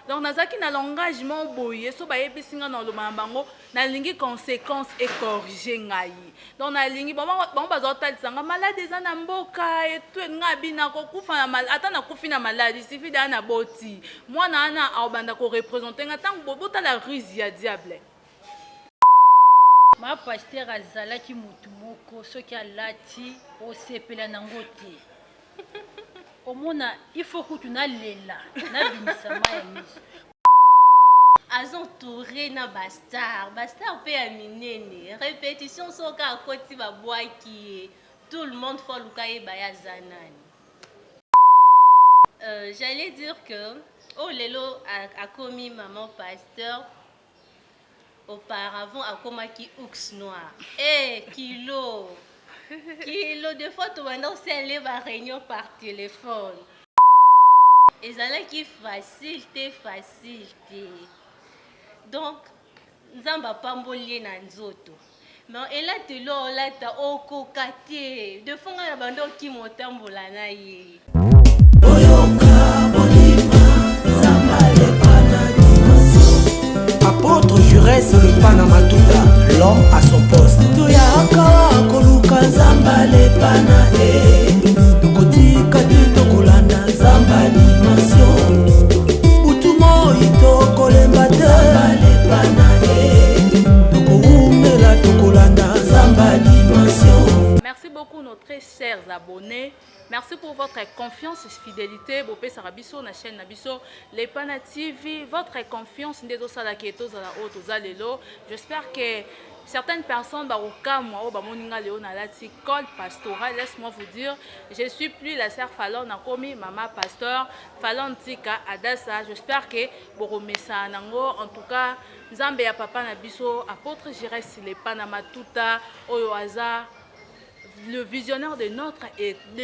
Donc nazaki na langage mo boye so ba yebisinga na lomamba bango na lingi conséquence et corriger ngai. Donc na lingi bango bazotalisanga malade eza na mboka etu nga bina ko kufa na mal ata na kufi na malade suffit da na boti. Moi na ana obanda ko représenter nga tango bobota la ruse ya diable. Ma pasteur azalaki mutu moko soki alati osepela nango te. Omona il faut que tu na lela na binisama ya miso. Azontouré na bastar pe ya minene répétition soka akoti babwaki tout le monde faut luka yeba ya zanani. J'allais dire que oh lelo a commis maman pasteur. Auparavant, à Komaki Oux Noir. Kilo. De fois, tu vas aller à réunion par téléphone. Et ça là qui facile. Donc, nous n'avons pas mbolié dans nzoto. Mais elle a te lo là ta oko kate. De fois, on a bando qui montambola na ye. Apôtre Jurès le Panamatuta, l'homme à son poste. Toyaka koluka zamba le pana tokotika te tokolanda zamba dimension. Utumo ito kolemba te zamba le pana tokoumela tokolanda zamba dimension. Merci beaucoup nos très chers abonnés. Merci pour votre confiance et fidélité. Bopé Sarabiso, na chaîne Nabiso, les Pana TV, votre confiance, j'espère que certaines personnes, col pastoral, laisse-moi vous dire, je suis plus la sœur Fallon, Nakomi, maman pasteur, Fallon Tika, Adassa. J'espère que Boromesa Nango, en tout cas, Zambia Papa Nabiso, apôtre Jérès, les Panamatuta, Oyoaza. Le visionnaire de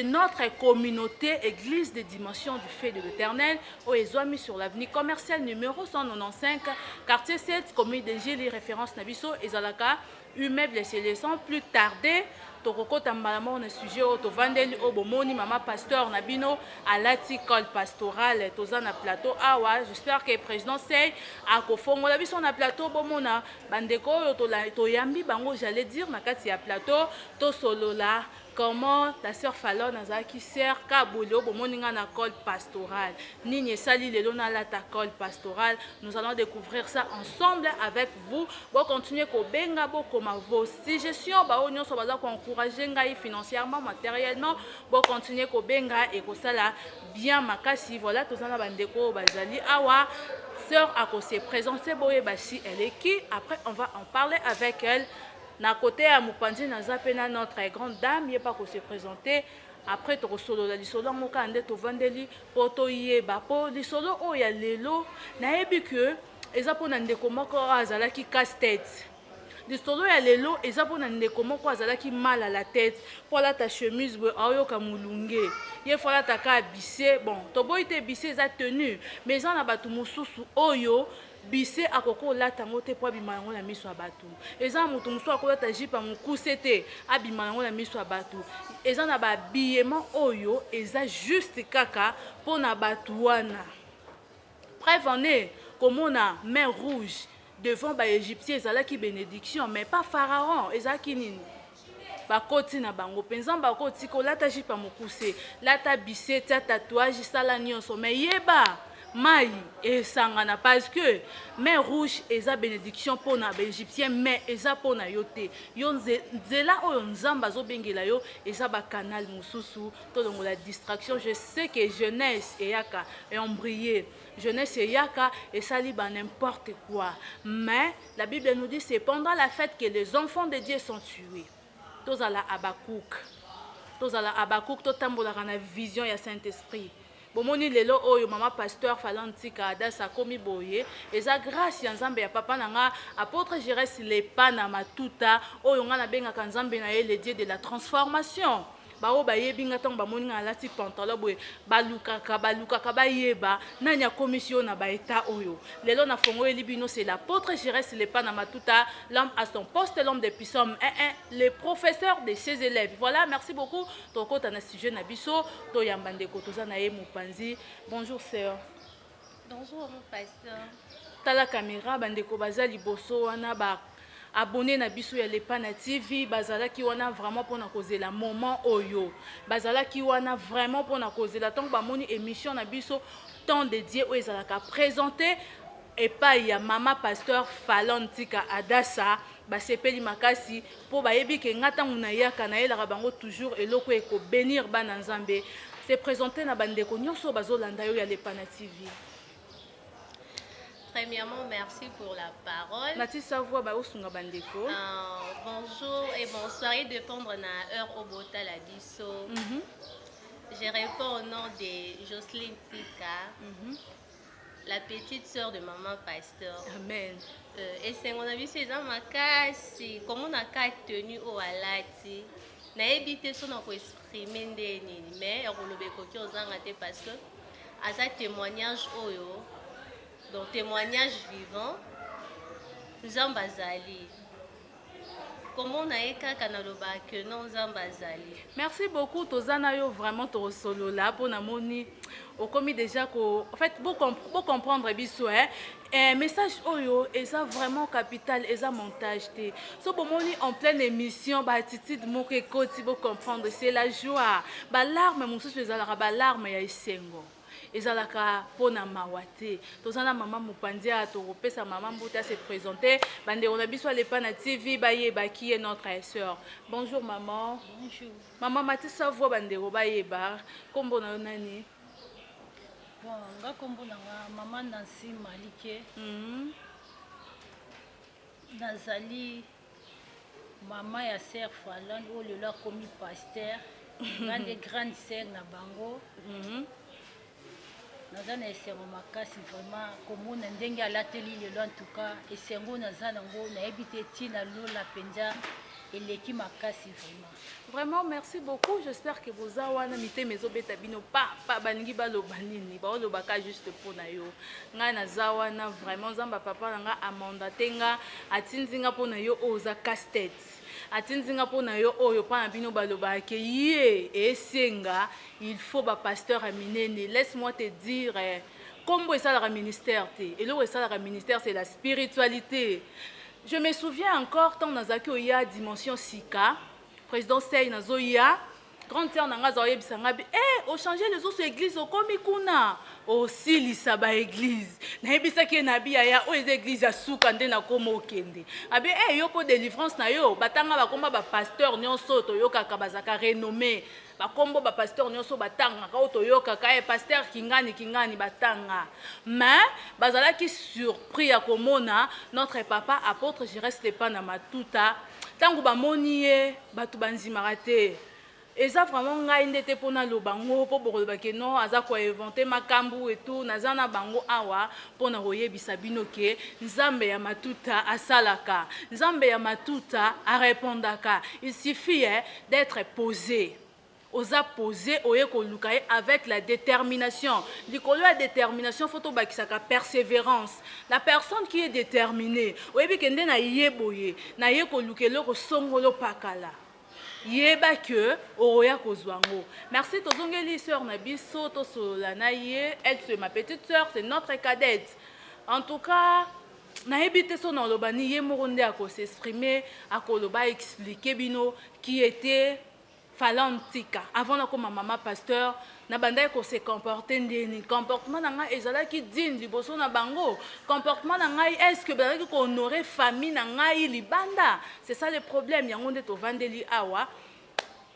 notre communauté Église des Dimensions du Fait de l'Éternel, au Ezoami sur l'avenue commerciale numéro 195, quartier 7, commune de Gili, référence Nabiso, Ezalaka, immeuble et sans plus tarder. Tokoko tambalama on sujet au tovandeli au bomoni mama pasteur nabino à l'aticole pastoral tozana plateau awa. J'espère que le président sey a kofongo la biso na plateau bomona bandeko to yambi bango, j'allais dire na kati ya plateau to solo là. Comment la sœur Fallon Nazaki sert Kabolo Bomoninga na col pastoral. Nigne Sali Lelona Lata col pastoral. Nous allons découvrir ça ensemble avec vous. Bon continuer ko benga bo koma vos suggestions ba onyo so baza ko encourager ngai financièrement, matériellement. Bon continuer ko benga et ko sala bien makasi. Voilà tous na bandeko bazali awa. Sœur a ko se présenter boye basi elle est qui. Après on va en parler avec elle. Na côté à Mupandi Nazapena notre grande dame, il pas qu'on se présenter. Après tu solo la solo moka ande to vandeli poto yeba po li solo o ya lelo na yebi que ezapona ndeko moko azala ki casse tête. Li solo ya lelo ezapona ndeko moko azala ki mal à la tête. Pour la ta chemise we ayo kamulunge. Ye fola ta ka bisse bon to boite bisse za tenue mais ça na batu mususu oyo bise akoko lata ngote po bimango na miso abatu eza mutu musu akolata jipa mukuse te abimango na miso abatu eza na ba billement oyo eza juste kaka pona batu wana preuve en est komona main rouge devant ba égyptien ezalaki bénédiction mais pas pharaon ezaki nini bakoti na bango penza bakoti ko lata jipa mukuse lata bise ta tatouage sala nyonso mais yeba Maï et sangana parce que mais rouge eza bénédiction pour na égyptien mais eza pour na yote yo nzela o nzamba zo bengela yo eza ba canal mususu to donc la distraction. Je sais que jeunesse et yaka et embriller jeunesse et yaka et sali ba n'importe quoi mais la Bible nous dit c'est pendant la fête que les enfants de Dieu sont tués. Tozala Abakouk to tambola na vision ya Saint-Esprit. Bomoni lelo oyo mama pasteur Fallon Tika Adassa komi boye eza grâce ya nzambe ya papa nanga apôtre Jérès le Panamatuta oyo nga na benga ka nzambe na ye le Dieu de la transformation. Bao ba yebinga tong ba moninga alati pantalon boye balukaka bayeba nanya commission na ba état oyo lelo na fongo elibino c'est l'apôtre Jérès le Panamatuta, l'homme à son poste, l'homme des psaumes 1 le professeur de ses élèves. Voilà, merci beaucoup toko tana sujet na biso to yambande ko toza na ye Mupanzi. Bonjour sœur. Bonjour, mon pasteur. Tala caméra bandeko baza liboso wana ba abonné na biso ya Lepana TV bazalaki wana vraiment pona kozela moment oyo bazalaki wana vraiment pona kozela tant ba moni émission na biso temps dédié oyo ezalaka présenté epai ya mama pasteur Falon Tika Adassa basepeli makasi po bayebi ke ngata nguna yaka na yelaka bango toujours eloko eko bénir bana nzambe c'est présenté na bandeko nyonso bazolanda yo ya Lepana TV. Premièrement, merci pour la parole. Bonjour et bonsoir. Il dépendre na heure au bota la biso. Je réponds au nom de Jocelyne Tika, la petite sœur de maman pasteur. Amen. Et c'est mon avis, c'est dans ma casse. Comme on a quatre tenues au alati, na évité son pour exprimer des nini, mais on le bécoquille aux angatés parce que à ça témoignage oyo. Donc, témoignage vivant, Zambazali. Comment on a que non Zambazali. Merci beaucoup, Tozana yo vraiment to solo là pour namoni. Au commis déjà que, en fait, beaucoup comprendre biso un message oyo et ça vraiment capital et ça montage té. So pour moni en pleine émission ba attitude mo ke koti pour comprendre c'est la joie. Ba larme mon sous ezalaka ba larme ya isengo. Ezalaka pona mawate tozana mama mopandia tokopesa mama mbuta se présenter bande on a biso Lepana TV baye baki notre sœur. Bonjour maman. Bonjour. Maman matisa voix bande robayeba kombo na nani? Bon, nga kombo na mama Nancy Malike. Nazali mama ya sœur Falon o le la commis pasteur. Grande sœur na bango. Naza na esengo makasi vraiment komona ndenge alateli lelo en tout cas esengo naza nango nayebi te ntina lola mpenza eleki makasi vraiment merci beaucoup. J'espère que vous awana mitema ezobeta bino pa balingi baloba nini baolobaka juste mpona yo ngai naza wana vraiment nzambe papa na nga amandate nga atindi nga mpona yo oyo oza casse-tête atinzinga pona yo oyo pa na bino baloba ke ye esenga il faut ba pasteur aminene. Laisse-moi te dire kombo esalaka ministère te eloko esalaka ministère c'est la spiritualité. Je me souviens encore tant nazaki oya dimension sika président Sey nazoya grande sœur nanga za oyebisa ngabi au changer les autres églises okomi kuna aussi lisaba église nayebisaki na biya ya o église asuka nde na koma okende abi yo po délivrance na yo batanga bakoma ba pasteur nyonso toyokaka bazaka renommé bakombo ba pasteur nyonso batanga ka toyokaka pasteur kingani batanga mais bazalaki surpris ya komona notre papa apôtre je reste pas na matuta tangu bamoni ye batu banzimaka te. Eza vraiment ngai ndete pona lo bango po bokoloba ke non aza ko inventer makambu et tout nazana bango awa pona koyebisa bino ke nzambe ya matuta asalaka nzambe ya matuta arépondaka. Il suffit d'être posé. Oza posé oye koluka avec la détermination. Likolo la détermination faut to bakisaka persévérance. La personne qui est déterminée oyebi kende na yeboye na ye koluka eloko songolo pakala. Yeba que oya kozwango. Merci tozongeli sœur na biso to solana ye, elle c'est ma petite sœur, c'est notre cadette. En tout cas, na ebité son lobani ye moronde a ko s'exprimer, a ko loba expliquer bino qui était Falon Tika. Avant na ko maman pasteur na banda ko se comporter ndeni comportement na nga ezalaki digne liboso na bango comportement na ngai est-ce que bazalaki ko honorer famille na ngai libanda. C'est ça le problème yango nde to vandeli awa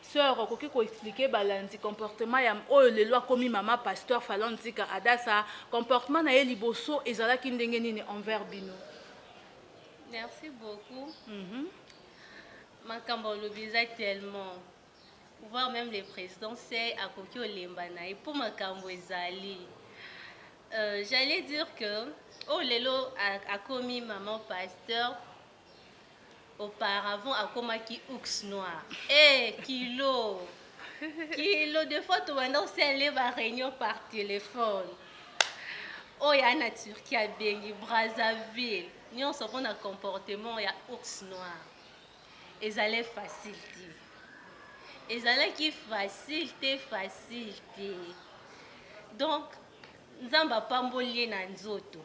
sœur okoki ko expliquer balandi comportement ya oyo le loi komi mama pasteur Falon Tika Adassa comportement na ye liboso ezalaki ndenge nini envers bino. Merci beaucoup. Makambo lobiza tellement voir même les présidents c'est à Kokyo Lembana et pour Makambo Ezali. J'allais dire que oh lelo a commis maman pasteur auparavant a commis ours noir. Kilo de fois tu vas c'est les réunion par téléphone. Oh y a na Turquie à Bengi Brazzaville. Nous on s'en a comportement y a ours noir. Ezali facile. Ezalaki facile. Donc nzamba pamboli na nzoto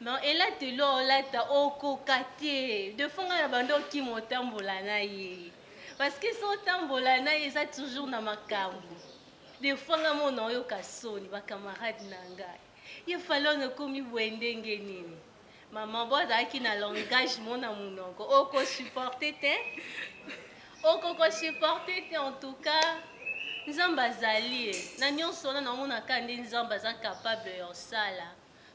mais elatelo olata okoka te de fonga na bando okima otambola na ye parce que so otambola na ye eza toujours na makambo de fonga mona oyoka soni bakamarade na ngai ye falone okomi boye ndenge nini mama bo azalaki na langagement na monoko okosupporte te okokosupporte te en tout cas nzambe azali na nyonso wana namonaka nde nzambe aza capable ya osala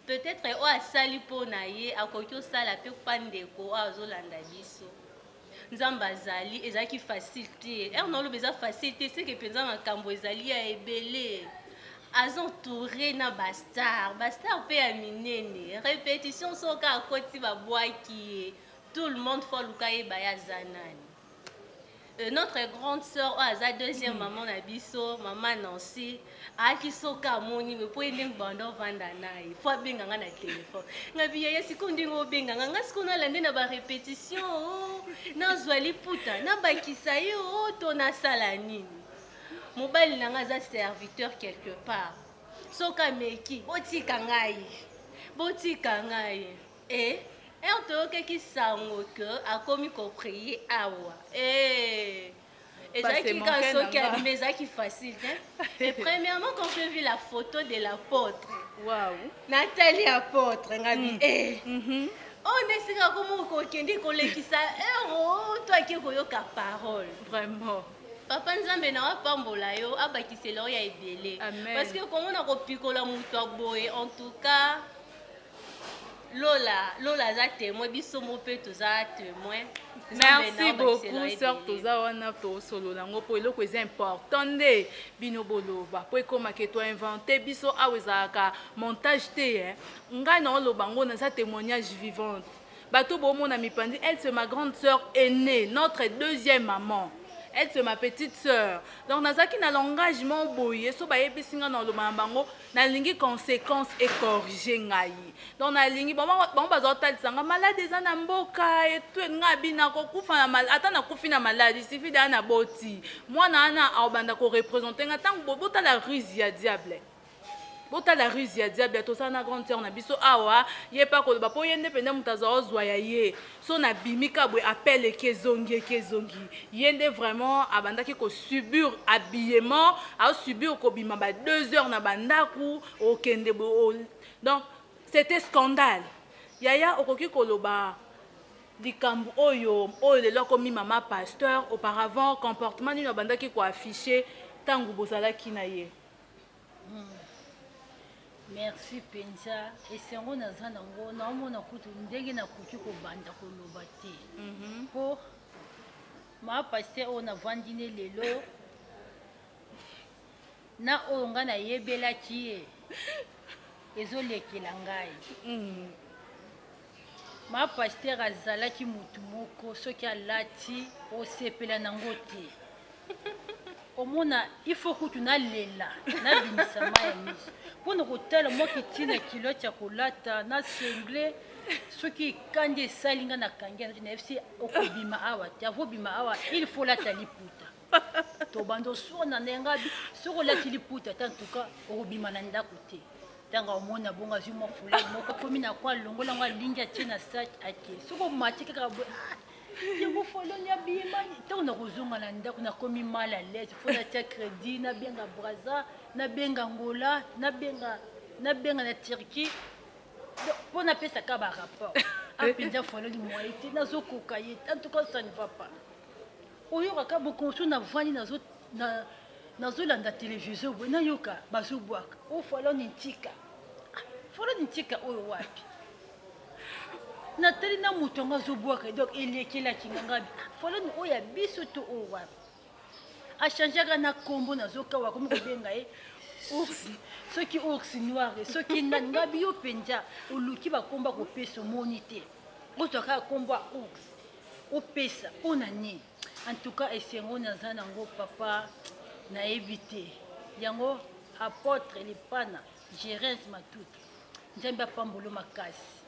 peut-être oyo asali mpo na ye akoki osala mpe mpa ndeko oyo azolanda biso nzambe azali ezalaki facile te ere naoloba eza facile te seke mpenza makambo ezali ya ebele azentouré na bastar mpe ya minene répétition soka akoti babwaki ye tout le monde fo aluka yeba ye aza nani notre grande sœur oyo aza deuxième maman na biso mama Nancy ayaki soka amoni me mpo ye ndenge banda ovanda na ye fo abenganga na telefone ngabi yaya sikoyo ndenge obenganga nga sikoyo nalande na barépétition nazwa liputa nabakisa ye to nasala nini mobali na nga aza serviteur quelque part soki ameki botika ngai ere toyokaki sango ke akomi koprie awa ezalaki kaka soki abima ezalaki facile et premièrement quand je vis la photo de l'apôtre natali apôtre ngabi on esika komo kokende kolekisa ero to ake koyoka parole vraiment papa nzambe na wapambola yo abakisela oyo ya ebele parce que komona kopikola moto aboye en tout cas lola aza témoin biso mo mpe toza témoin merci beaucoup sœur toza wana tosolola yango mpo eloko eza important nde bino boloba mpo ekomaka toinvente biso awa ezalaka montage te ngai na oloba yango naza témoignage vivante bato bomona mipandi elle c'est ma grande sœur aînée notre deuxième maman elle c'est ma petite sœur donc nazaki na l'engagement boye so bayebisi nga na oloba na bango nalingi conséquence ecorrige ngai donc nalingi bango bazotalisa nga malade eza na mboka etu nga bina kokufa na ata nakufi na malade suffit daya na boti mwana wana aobanda korepresente nga ntango botala ruse ya diable botala ruse ya diable tosala na grande sœur na biso awa ye pa koloba mpo ye nde pende moto aza ozwa ya ye so nabimika boye appel ekezongi ye nde vraiment abandaki kosubir habillement aosubir kobima ba 2 heures na bandako okende boye donc c'était scandale yaya okoki koloba likambo oyo lelo akomi mama pasteur auparavant comportement nini abandaki koaffiche ntango bozalaki na ye merci penza esengo naza nango naomona kutu ndenge nakoki kobanda koloba te mpo maa paster oyo navandi ne lelo na oyo nga nayebelaki ye ezolekela ngai maa paster azalaki motu moko soki alati osepela nango te omona il faut kutu nalela nabimisa ma ya miso mpona kotala moki ntina kilote ya kolata na sengle soki ekandi esali nga nakangi na fc okobima awa te avobima awa il faut lata liputa tobanda osona na yangabi soki olati liputa ta ntuka okobima na ndako te ntango omona bongo azwi mwa fulani moko akomi na kwa longola ngo alingi atie na sak ake soki omati kaka boye yango foloni abima ntango nakozonga na ndako nakomi mal à l'aise fo natia crédit nabenga braza nabenga ngola nabenga na turquie mpo napesaka barapport apenza foloni moye te nazokoka ye en tout cas ça ne va pas oyokaka bokonso navandi nazolanda télévision boye nayoka bazobwaka o foloni ntika oyo wapi natali na moto yango azobwaka donc elekelaki nga ngabi foloni oyo ya biso to oyo wapi achangeaka na kombo nazokawa komi kobenga ye ours soki ours noire soki nani ngabi yo mpenza oluki bakomba kopesa omoni te ozwaka kombo ya ours opesa mpona nini en tout cas esengo naza nango papa nayebi te yango apôtre lepana Gérence Matuta nzambe apambolo makasi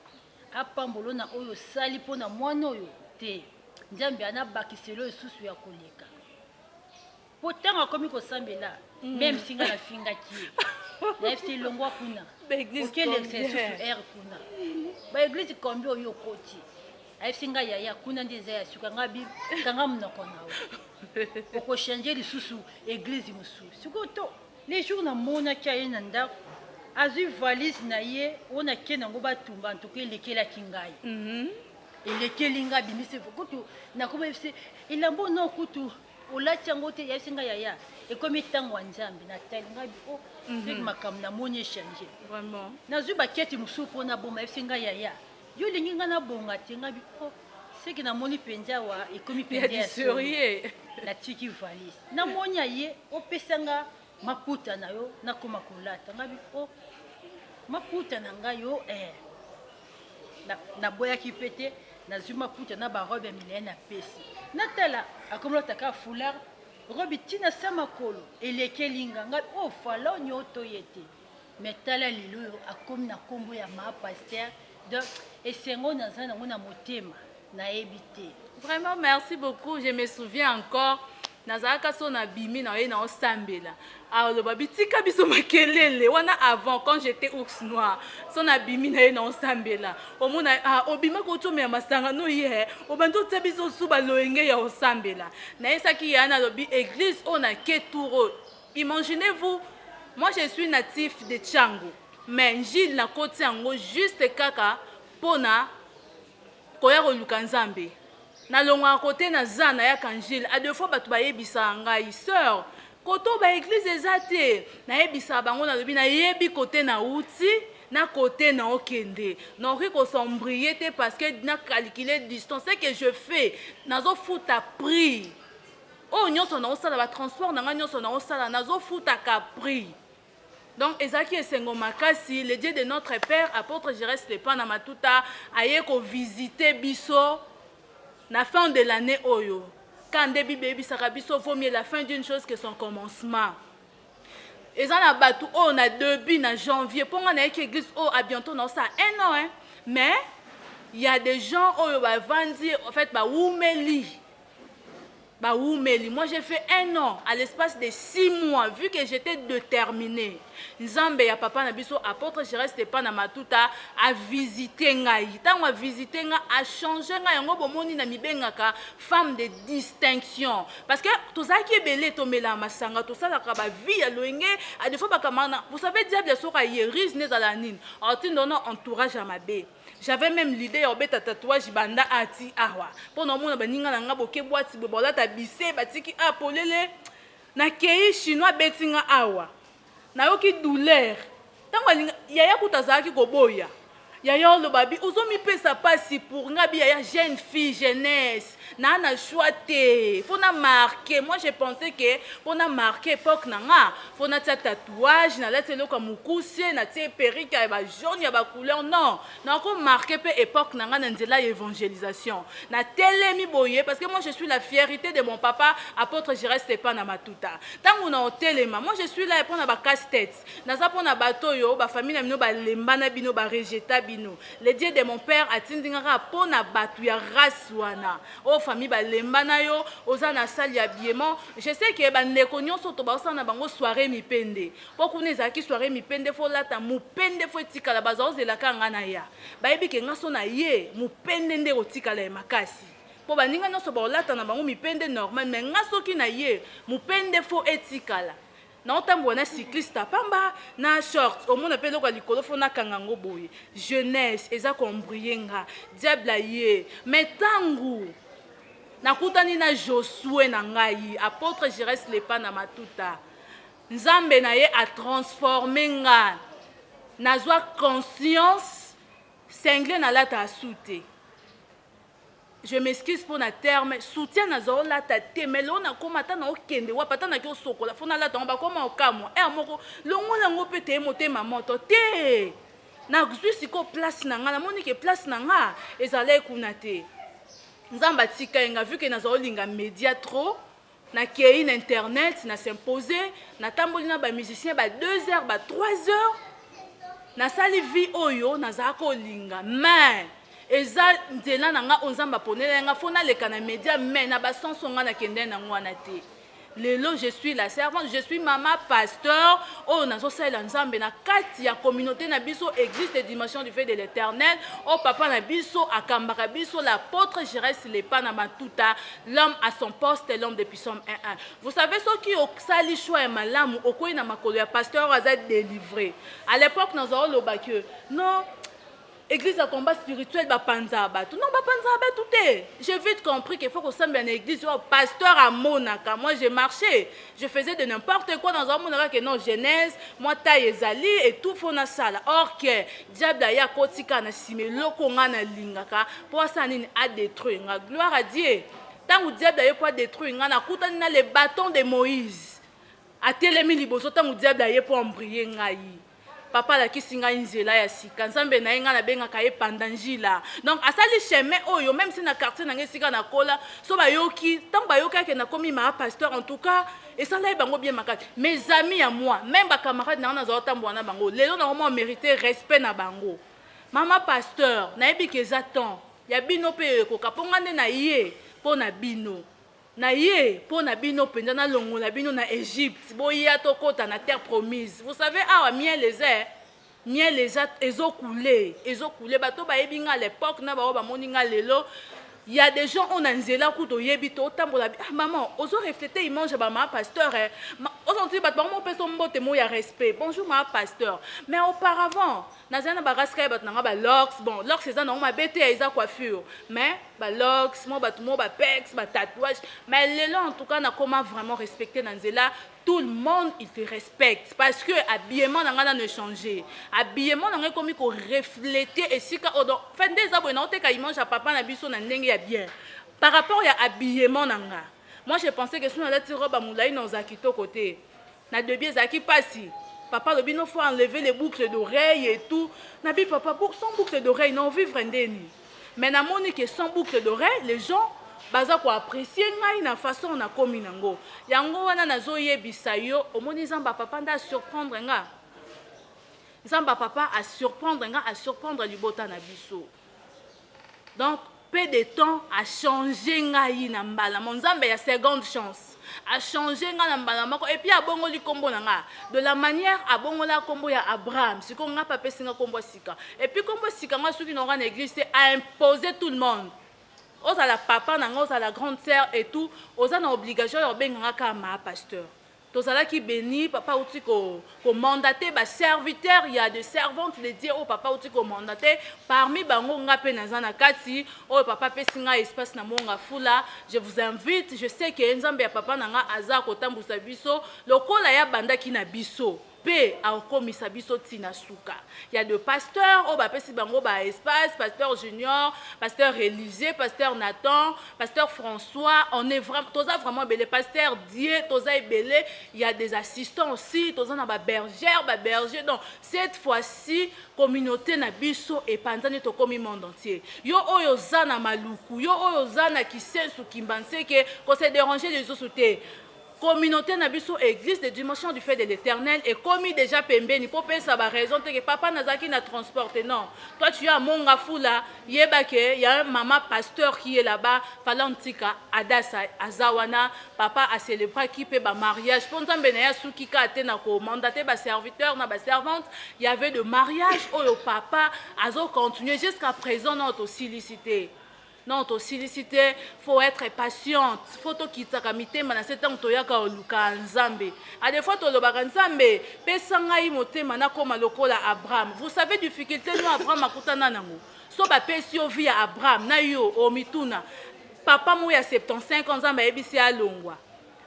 apambolo na oyo sali mpona mwana oyo te nzambe anabakiselo esusu ya koleka po ntango akomi kosambela meme singa nafingaki ye na fc longwa kuna Église ok l'exercice combien? r kuna ba église combien oyo koti fc nga yaya kuna ndi eza ya suka nga bi kanga munoko nawe okochange lisusu église mosusu sikoto les jours na mona kia ye na ndako azwi valise na ye ona ke nango batumba ntoka elekelaki ngai elekeli nga bimisi kutu nakoba fc elambo no kutu olati yango te yasi nga yaya ekomi ntango ya nzambe natali ngai o seki makambo namoni echange Vraiment. nazwi baketi mosusu mpona boma yasi nga yaya yo olingi nga nabonga te ngai o seki namoni mpenza awa ekomi mpenza ya sérieux. natiki valise namoni ya ye opesa nga maputa na yo nakoma kolata ngai o maputa na ngai yo naboyaki mpe te nazwi maputa na barobe ya milai na pesi natala akomolotaka foulard robe ntina sa makolo elekeli nga ngai o faloni otoye te me tala lelo oyo akomi na nkombo ya mapaster donc esengo naza nango na motema nayebi te. Vraiment, merci beaucoup. Je me souviens encore. Nazaka son abimi na na osambela. Alors le babi tika biso makelele wana avant quand j'étais ours noir. Son abimi na osambela. Omona obima ko to me masanga no ye. Obando tsa biso suba loenge ya osambela. Na esa ki yana lobi église on a keturo. Imaginez-vous, moi je suis natif de Tchango. Mais Gilles na koti yango juste kaka pona koya ko lukanzambe. Na longa côté na zana ya kanjil a deux fois batu ba yebisa ngai sœur koto ba église ezate na yebisa bango na lobi na yebi côté na uti na côté na okende non riko sombrier te parce que na calculer distance que je fais nazo futa prix oh nyonso na osala ba transport na nyonso na osala nazo futa ka prix. Donc, Ezaki et Sengo Makasi, le Dieu de notre Père, apôtre Jérès Stépan Namatuta, aye ko visiter biso la fin de l'année oyo. Quand début baby sarabiso vaut mieux la fin d'une chose que son commencement. Et ça na batu on a début na janvier pour on a église oh à bientôt non ça un an hein. Mais il y a des gens oyo va vendre en fait ba oumeli. Bah oumeli. Moi j'ai fait un an à l'espace de 6 mois vu que j'étais déterminée. Nzambe ya papa na biso apôtre Jérès Stépan Namatuta a visité ngai. Tant a visité nga a changé nga yango bomoni na mibengaka femme de distinction parce que tout ça qui est belé tomela masanga tout ça la ka ba vie ya loenge a des fois ba kamana. Vous savez diable soka yerise ne za la nine. En donnant entourage à ma bé. J'avais même l'idée de faire un tatouage banda ati awa. Pendant mon baninga nanga boke boîte bola ta bise batiki apolele na kei chinois betinga awa. Na yoki douleur. Tango yaya kutazaki koboya. Yaya le babi ozomi pesa pasi pour ngabi yaya jeune fille jeunesse. Na na choité. Faut na marquer. Moi j'ai pensé que pour na marquer époque nanga, faut na tatouage na la telo comme mukusie na tie perruque ya ba jaune ya ba couleur non. Na ko marquer pe époque nanga na nzela évangélisation. Na telemi boye parce que moi je suis la fierté de mon papa apôtre Jérès Stépan Namatuta. Tango na telema, moi je suis là pour na ba casse-tête. Na za pour na bato yo ba famille na bino ba lemba na bino ba rejeta bino. Le Dieu de mon père atindingaka pour na batu ya race wana. O famille ba lemba na yo oza na salle ya biement. Je sais que ba ndeko nyonso to ba osana bango soirée mipende. Poko neza ki soirée mipende fo lata mupende fo etikala baza ozelaka ngana ya. Ba yebi ke ngaso na ye mupende nde otikala ya makasi. Po ba ninga nyonso ba olata na bango mipende normal mais ngaso ki na ye mupende fo etikala. Na otambo na cycliste pamba na short au monde pe lokali kolo fo na kangango boye jeunesse eza kombrienga diable ye metangu nakutani na Josué na ngai apôtre Jérès Stépan Namatuta nzambe na ye a transformé nga nazwa conscience cinglé na lata asute. Je m'excuse pour na terme soutien na zo la tête mais là on a comme ata na okende wa pata na ki osokola fona la tamba koma okamo moko longo lango pete motema moto te na juste ko place na nga na moni ke place na nga ezala ekuna te nzamba tika nga vu que na zo linga média trop na kei na internet na s'imposer na tamboli na ba musicien ba 2 heures ba 3 heures na sali vie oyo na za ko linga mais eza nzela nanga onzamba ponela nga fona leka na media mais na basanso nga na kende na ngwana te lelo je suis la servante, je suis maman pasteur. Oh nazosala nzambe na kati ya communauté na biso église de dimension du fait de l'éternel. Oh papa na biso akambaka biso l'apôtre Jérès Lepa na matuta, l'homme à son poste, l'homme de Psaume 1:1. Vous savez ce qui oksali choix malamu okoyi na makolo ya pasteur aza délivré. À l'époque nous avons le bac non église de combat spirituel bapanza bato non bapanza bato te. J'ai vite compris qu'il faut qu'on s'aime bien église pasteur à Monaka. Moi j'ai marché, je faisais de n'importe quoi dans un Monaka que non Genèse, moi taille ezali et tout fona sala. Or que diable ya kotika na sime loko nga na lingaka pour ça nini a détruire nga gloire à Dieu. Tant que diable ya quoi détruire nga na kutani na les bâtons de Moïse. A telemi liboso tant que diable ya pour embrayer nga yi. Papa la kisinga nzela ya sika nzambe na yenga na benga kaye pandanjila donc asali chemin oyo même si na quartier na ngesika na kola so bayoki tant bayoka ke na komi ma pasteur en tout cas et ça là bango bien makati mes amis à moi même ba camarades na za otambo na bango lelo na vraiment mériter respect na bango mama pasteur na yebi ke zaton ya bino pe ko kapongane na ye po na bino na ye po na bino penza na longo na bino na Égypte boya tokota na terre promise. Vous savez awa miel les a ezokoulé bato ba yebinga à l'époque na ba moninga lelo. Il y a des gens on a nzela kuto yebito tambola maman ozo refléter il mange ba ma pasteur aujourd'hui bat mon peso mbote mo ya respect bonjour ma pasteur mais auparavant nazana ba raska bat na ba locks bon locks c'est ça non ma bête eza coiffure mais ba locks mo ba pex ba tatouage mais lelo en tout cas na comment vraiment respecter nzela. Tout le monde il te respecte parce que habillement n'a ne changer habillement n'a comme qu'on refléter et si quand on fait des abonnés on te quand il mange à papa na biso na ndenge ya bien par rapport à habillement nanga moi je pensais que si on a tiré robe à moulaï dans zakito côté na de biais zaki passi papa le bino faut enlever les boucles d'oreilles et tout na bi papa sans boucles d'oreilles non vivre ndeni mais na monique sans boucles d'oreilles les gens baza ko apprécier ngai na façon na komi nango yango wana nazo yebisa yo omoni nzamba papa nda surprendre nga nzamba papa a surprendre libota na biso donc peu de temps a changé ngai na mbala mon nzamba ya seconde chance a changé nga na mbala mako et puis abongo li kombo na nga de la manière abongo la kombo ya Abraham siko nga papa singa kombo sika et puis kombo sika nga soki na ngana église a imposé tout le monde. Aux à la papa, aux à la grande sœur et tout, aux a l'obligation de benga ma pasteur. Tous à la qui bénit, papa aussi ko mandaté, ba serviteur, il y a des servantes dédiées au papa aussi ko mandaté. Parmi bango nga pe nazana kati, oh papa pe singa espace na monga fula. Je vous invite, je sais que nzambe ya papa nanga aza ko tambusa biso, lokola ya banda ki na biso. P a komisa biso tina suka. Il y a deux pasteurs, oh bah pesi bango ba espace, pasteur Junior, pasteur Élisée, pasteur Nathan, pasteur François, on est vraiment toza vraiment belé pasteur Dieu, toza belé, il y a des assistants aussi, toza na ba berger. Donc cette fois-ci communauté na biso et panzani to komi monde entier. Yo oyo zana maluku, yo oyo zana kisensu kimbanse ke ko se déranger les autres communauté nabiso église de dimension du fait de l'éternel et commis déjà pembeni pour payer sa raison que papa nazaki na transporté non toi tu as monga fula yebake il y a un maman pasteur qui est là-bas falantika adasa azawana papa a célébré qui peut ba mariage pour nzambe na ya suki ka atena ko mandater ba serviteur na ba servante il y avait de mariage oyo papa azo continuer jusqu'à présent notre silicité. Non, to silicité, faut être patiente. Faut to kitakamite mana setan to yaka oluka nzambe. A des fois to lobaka nzambe, pesanga imotema na koma lokola Abraham. Vous savez difficulté no Abraham akutana nango. So ba pesi yo via Abraham na yo o mituna. Papa mo ya 75 ans nzambe ebisi alongwa.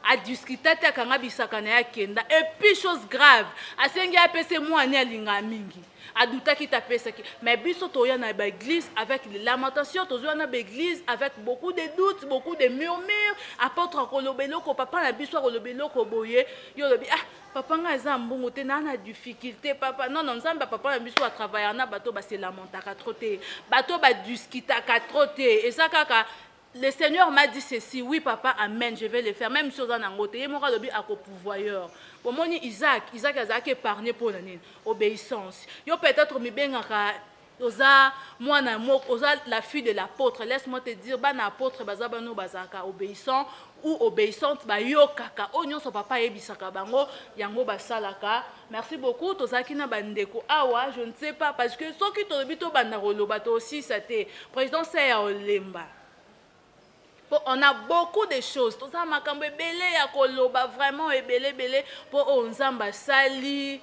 A discuter ta kanga bisaka na ya kenda. Et puis chose grave, asengi apese mo ani alinga mingi. Adouta qui t'a fait ça. Mais biso toya na l'église avec les lamentations, toya na l'église avec beaucoup de doutes, beaucoup de murmures. Apôtre kolobelo ko papa na biso kolobelo ko boye, yo lobi ah papa nga za mbongo te na na difficulté papa. Non non nzamba papa na biso a travailler na bato ba se lamentaka trop te. Bato ba discutaka trop te. Et ça kaka le Seigneur m'a dit ceci, oui papa, amen, je vais le faire. Même si on a un côté, il m'a dit à pouvoyeur. Pour moi, Isaac a épargné pour l'année, obéissance. Yo peut-être mi benga oza mwana moko oza la fille de l'apôtre. Laisse-moi te dire bana apôtre baza bano bazaka obéissant ou obéissante bayokaka o nyonso papa yebisaka bango yango basalaka. Merci beaucoup tozaki na bandeko awa je ne sais pas parce que soki tolobi to banda koloba to aussi ça te président c'est ya olemba. On a beaucoup de choses. Tout ça, makambo ebele ya koloba vraiment ebele pour onzamba sali.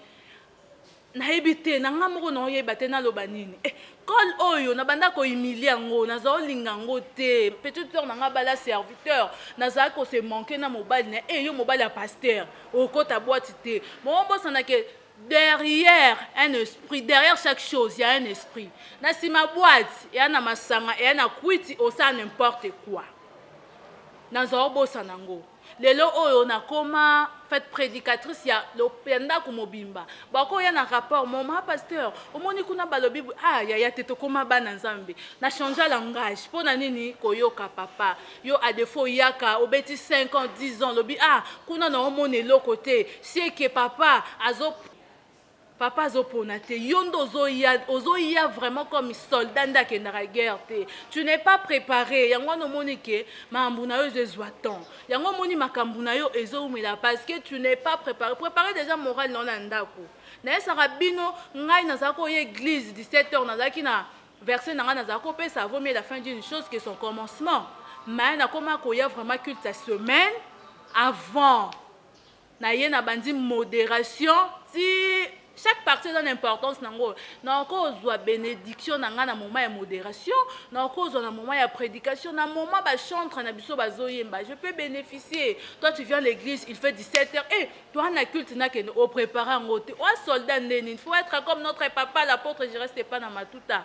Na ebite na ngamoko na oyeba te na loba nini. Kol oyo na banda ko humilier ngo na zo linga ngo te. Petite sœur na nga bala serviteur. Na za ko se manquer na mobile na yo mobile ya pasteur. Okota boîte te. Bon bossa na ke derrière un esprit, derrière chaque chose, il y a un esprit. Na si ma boîte, il y a na masanga, il y a na kwiti au ça n'importe quoi. Nazo bossa nango lelo oyo na koma fait prédicatrice ya lopenda ko mobimba bako ya na rapport mama pasteur omoni kuna balobi ya teto koma bana nzambe na changer langage pona nini koyoka papa yo a défaut yaka obeti 5 ans 10 ans lobi kuna na omoni lo côté c'est que papa azopona te yondo ozoya vraiment comme soldat ndake na guerre te tu n'es pas préparé yango no monike makambo na yo ezezwatan yango moni makambo na yo ezoumela parce que tu n'es pas préparé déjà moral na ndako na esaka bino ngai nazala koya église 17h nazalaki na verset na ngai nazala kopesa vaut mieux la fin d'une chose que son commencement mais nakoma koya vraiment culte sa semaine avant na ye na bandi modération si chaque partie a une importance nango. Na kozwa bénédiction nanga na moment ya modération, na kozwa na moment ya prédication, na moment ba chantre na biso bazoyemba. Je peux bénéficier. Toi tu viens à l'église, il fait 17h. Toi na culte na ke au préparer en côté. Ou soldat neni, il faut être comme notre papa l'apôtre je reste pas dans Matuta.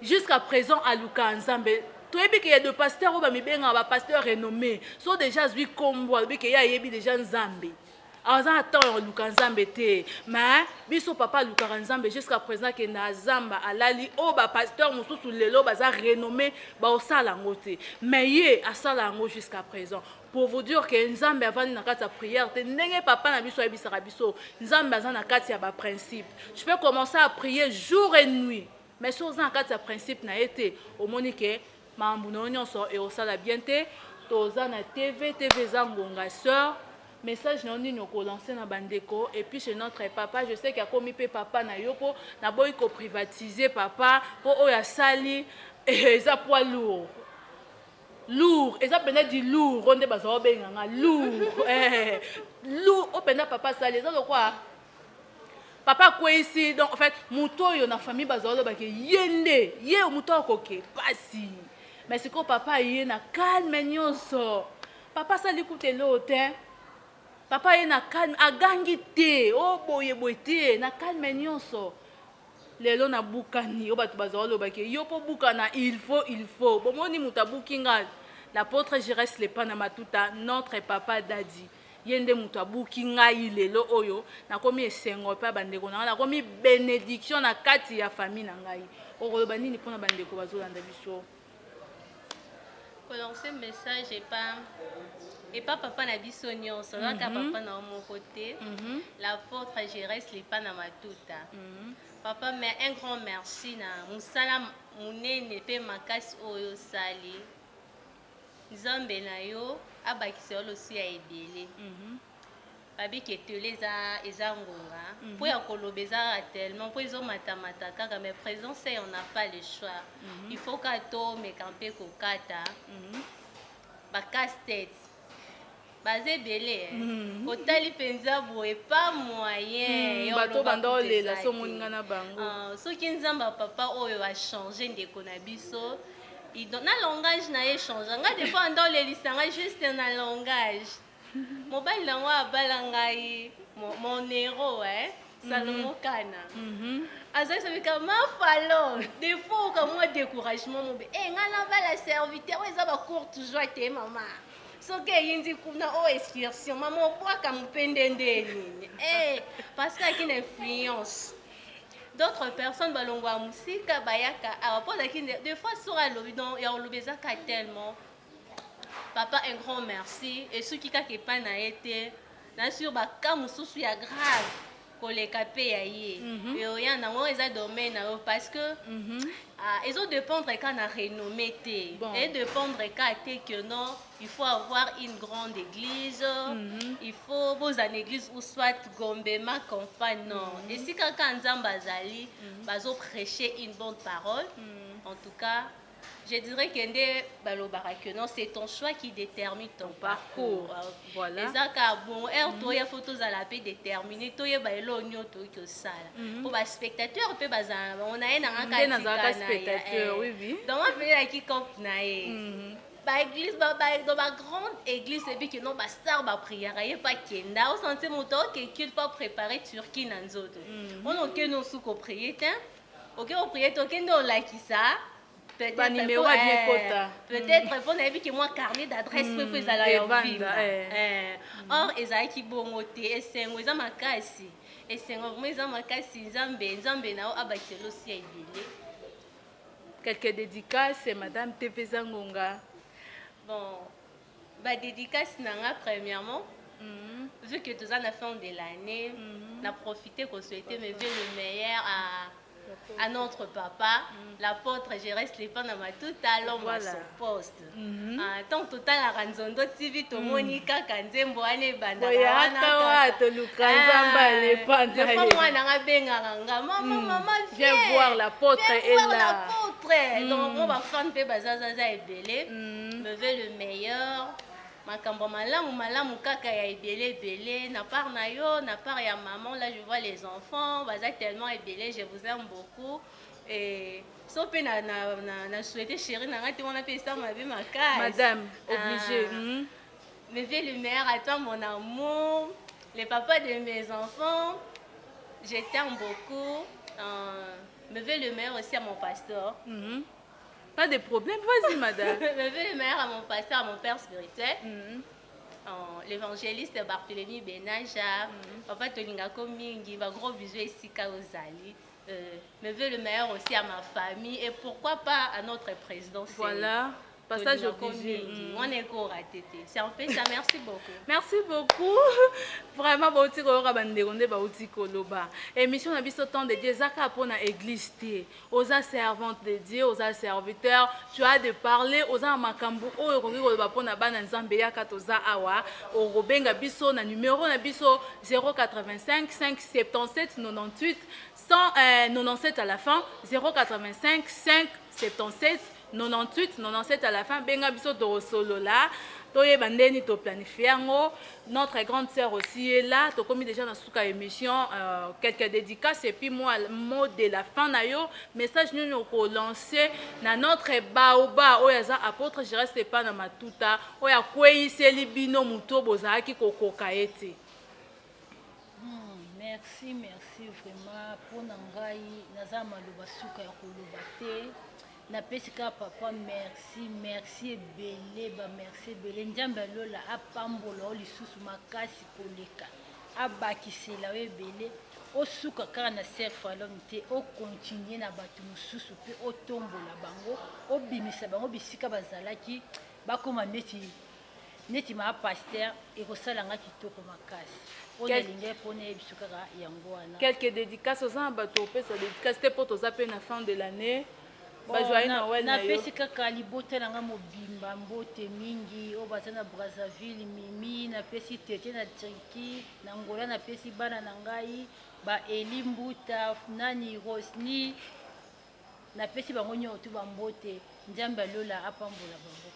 Jusqu'à présent à Luka Nzambe toyebi qu'il y a deux pasteurs ou ba mibenga ba pasteurs renommés. So déjà zui kombo, bi que ya yebi déjà Nzambe. Aza attend Luka Nzambe te mais biso papa Luka Nzambe jusqu'à présent que na Zamba alali o ba pasteur mususu lelo baza renommé ba osala ngote mais ye asala ngo jusqu'à présent pour vous dire que Nzambe avant na kati ya prière te ndenge papa na biso yebisaka biso Nzambe aza na kati ya ba principe je peux commencer à prier jour et nuit mais so za na kati ya principe na été omoni ke mambu na nyonso e osala bien te toza na TV za ngonga sœur message na nini ko lancer na bandeko et puis chez notre papa je sais qu'il y a commis papa na yopo na boy ko privatiser papa po oya sali et ça poids lourd et ça peut être lourd on est bazo benganga lourd lourd o penda papa sali ça quoi papa quoi ici donc en fait muto yo na famille bazo ba ke yende ye muto ko ke pasi mais c'est que papa yé na calme nyonso papa sali coûter l'hôtel. Papa ye na calme agangi te o boye boite na calme nyonso lelo na bukani o batu bazalo bake yo po bukana il faut bomoni mutabukinga l'apôtre je reste le pana matuta notre papa dadi yende mutabukinga lelo oyo na komi esengo pa bandeko na komi bénédiction na kati ya famille na ngai o koloba nini pona bandeko bazolanda biso pour lancer message et pas papa na biso nyonso ka papa na mon côté l'apôtre je reste les pas na matuta papa mais un grand merci na musala munene pe makasi oyo sali Nzambe na yo abakisi olosi ya ebele babi ke tele eza ngonga po ya kolobeza tellement po izo matamata kaka mais présence on n'a pas le choix il faut ka to me camper ko kata ba casse-tête basé belé otali penza boye pas moyen bato bando lela so moninga na bango soki Nzamba papa oyo a changer ndeko na biso na langage na échange nga des fois ndo lelisanga juste na langage mobile nango abala ngai mon héros Salomo Kana azali sabika mafalo des fois ka moi découragement mobe nga na bala serviteur eza ba court toujours te mama soki yindi kuna o excursion mama obwaka mupende ndeni parce que akina influence d'autres personnes balongwa musika bayaka apoza kinde des fois sera lobi donc ya olobezaka tellement papa un grand merci et ceux qui ka kepa na été na sur ba ka mususu ya grave koleka pe ya ye oya nango eza domaine na yo parce que ezo dépendre ka na renommée te et dépendre ka te que non il faut avoir une grande église il faut bozana église ou soit gombema campagne non esika ka nzambe azali bazo prêcher une bonne parole en tout cas je dirais que non, c'est ton choix qui détermine ton parcours. Voilà. Et ça, bon, toi, il faut tous à la paix déterminer. Toi, il y a ça. Pour les spectateurs, on a un spectateur, oui. Donc, on peut qui compte église dans ma grande église et puis que non star ba prière et pas kenda au sens mon temps que qu'il faut préparer turki nanzoto on ok non sous ko prier ok on prier to kendo like ça peut-être pour n'avis que moi carnet d'adresse peut faire la or ezaki bongote esengo eza makasi esengo moi eza makasi nzambe na abakelo si ebile quelques dédicaces madame TV Zangonga. Bon dédicace nanga premièrement vu que tous en la fin de l'année on a profité pour souhaiter mes vœux le meilleur à notre papa, l'apôtre Gérès Lépan tout à l'homme à son poste. Tant total à Ranzondo TV, to Monica Kanzembo ane banda. Viens voir l'apôtre est là. Donc on va faire peu bazaza et belé. Me veut le meilleur. Makambo malamu kaka ya ebele na part na yo na part ya maman là je vois les enfants baza tellement ebele je vous aime beaucoup et so pe na souhaiter chérie na ngati on appelle ça ma vie ma case madame obligée me veux le meilleur à toi mon amour le papa de mes enfants je t'aime beaucoup me veux le meilleur aussi à mon pasteur. Pas de problème, vas-y madame. Je veux le meilleur à mon pasteur, à mon père spirituel, l'évangéliste Barthélemy Benaja, papa Tolingako Mingi, ma gros bisous ici Kaozali. Je veux le meilleur aussi à ma famille et pourquoi pas à notre président. Voilà. Passage obligé. On est raté. C'est un peu ça. Merci beaucoup. Merci beaucoup. Vraiment, bauti koloba banderonde bauti koloba. Émission na biso temps de Dieu zaka pona église té. Aux servantes de Dieu, aux serviteurs, tu as de parler aux makambu o kongi koloba pona bana nzambe ya katoza awa. O robenga biso na numéro na biso 085 577 98 197 à la fin 085 577 98 97 à la fin benga biso to solo là toye bandeni to planifier ngo notre grande sœur aussi est là to commis déjà dans suka émission quelques dédicaces et puis moi mot de la fin na yo message nous ko lancer na notre baoba oyaza apôtre je reste pas na matuta oya kweyise libino muto bozaki kokoka ete. Merci vraiment pour nangai nazama loba suka ya koloba te. Na pesika papa merci ebele merci ebele nzambe lola apambola lisusu makasi koleka abakisela ebele osuka kaka na cercle alom te o continuer na bato mosusu pe otombola bango obimisa bango bisika bazalaki bakoma neti ma pasteur ekosalanga kitoko makasi onelinge pona yebiso kaka yango wana quelques dédicaces aux bato pesa dédicace te po toza pe na fin de l'année. Na pesi kaka libota nanga mobimba mbote mingi o baza na Brazzaville mimi na pesi tete na Turquie na Angola na pesi bana na ngai ba Elimbuta nani Rosni na pesi bango nyoto ba mbote nzambe lola apambola bango.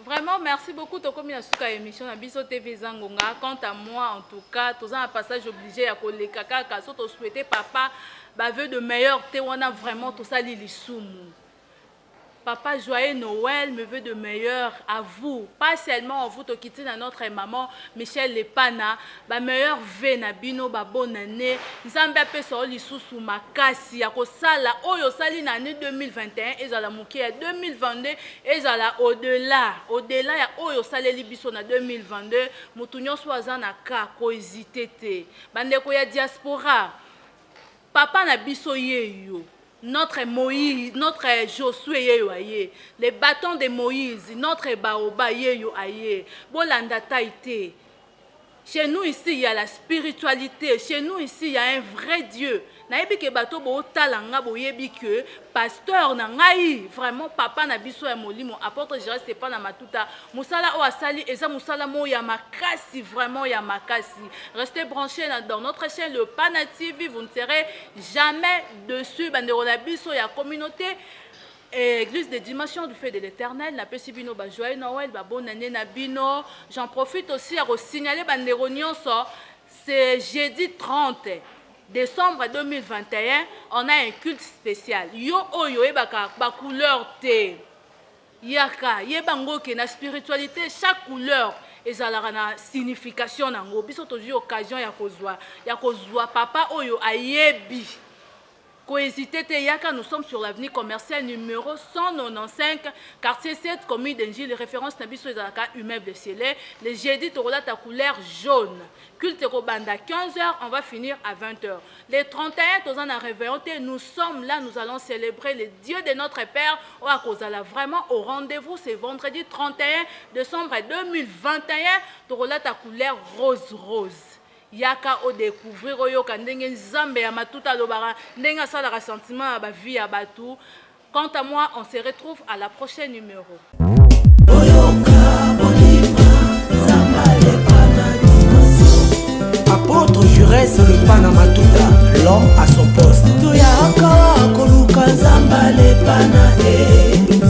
Vraiment, merci beaucoup de commis à suka émission na biso TV Zangonga. Quant à moi, en tout cas, tous un passage obligé à coller kaka kaso to souhaiter papa veut de meilleur te on a vraiment tout ça lilisumu. Papa, joyeux Noël, me veut de meilleur à vous. Pas seulement à vous, to quitter à notre maman Michel Lepana. Ba meilleur ve na bino, ba bonne année. Nzambe ape so lisusu makasi. Yako sala, oyo sali na année 2021. Ezala muki ya 2022. Ezala au-delà. Au-delà ya oyo sali libiso na 2022. Mutunyo soaza na ka, ko hésiter te. Bandeko ya diaspora. Papa na biso yeyo. Notre Moïse, notre Josué yeyo aye, les bâtons de Moïse, notre baoba yeyo aye, bolanda taïté. Chez nous ici, il y a la spiritualité. Chez nous ici, il y a un vrai Dieu. Nayebi ke bato bo talanga boyebi que pasteur na ngai vraiment papa na biso ya molimo apôtre Gérard Stéphane na matuta musala o asali eza musala mo ya makasi vraiment ya makasi. Restez branchés dans notre chaîne le Pana TV, vous ne serez jamais dessus bandero na biso ya communauté Église des dimensions du fait de l'éternel, na pesi bino ba joyeux Noël, ba bonne année na bino. J'en profite aussi à signaler bandero nyonso, c'est jeudi 30 décembre 2021, on a un culte spécial. Yo oyo e baka ba couleur te. Yaka, yebango ke na spiritualité, chaque couleur ezalaka na signification nango. Biso tozi occasion ya kozwa papa oyo ayebi. Cohésité Yaka, nous sommes sur l'avenue commerciale numéro 195, quartier 7, commune d'Engil, référence Nabiso Ezalaka, immeuble scellé. Le jeudi, Torola ta couleur jaune. Culte Robanda, 15h, on va finir à 20h. Les 31, Tozan a réveillé, nous sommes là, nous allons célébrer le Dieu de notre Père. Oakozala vraiment au rendez-vous, c'est vendredi 31 décembre 2021, Torola ta couleur rose. Yaka o découvrir oyoka ndenge nzambe ya matuta lobara ndenge asala sentiment ba vie ya batu. Quant à moi, on se retrouve à la prochaine numéro. Apôtre Jurès le Pana matuta, l'homme à son poste. Toyaka koluka nzamba le Pana